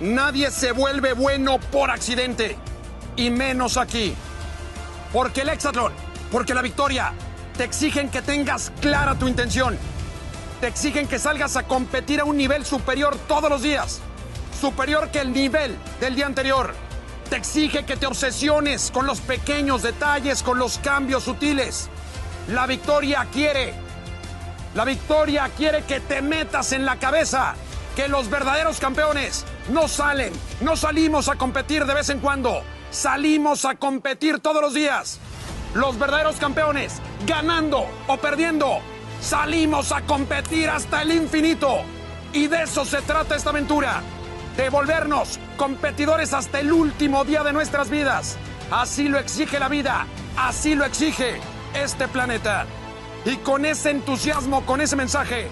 Nadie se vuelve bueno por accidente. Y menos aquí. Porque el hexatlón, porque la victoria, te exigen que tengas clara tu intención. Te exigen que salgas a competir a un nivel superior todos los días. Superior que el nivel del día anterior. Te exige que te obsesiones con los pequeños detalles, con los cambios sutiles. La victoria quiere que te metas en la cabeza que los verdaderos campeones no salimos a competir de vez en cuando. Salimos a competir todos los días. Los verdaderos campeones, ganando o perdiendo, salimos a competir hasta el infinito. Y de eso se trata esta aventura. De volvernos competidores hasta el último día de nuestras vidas. Así lo exige la vida. Así lo exige este planeta. Y con ese entusiasmo, con ese mensaje,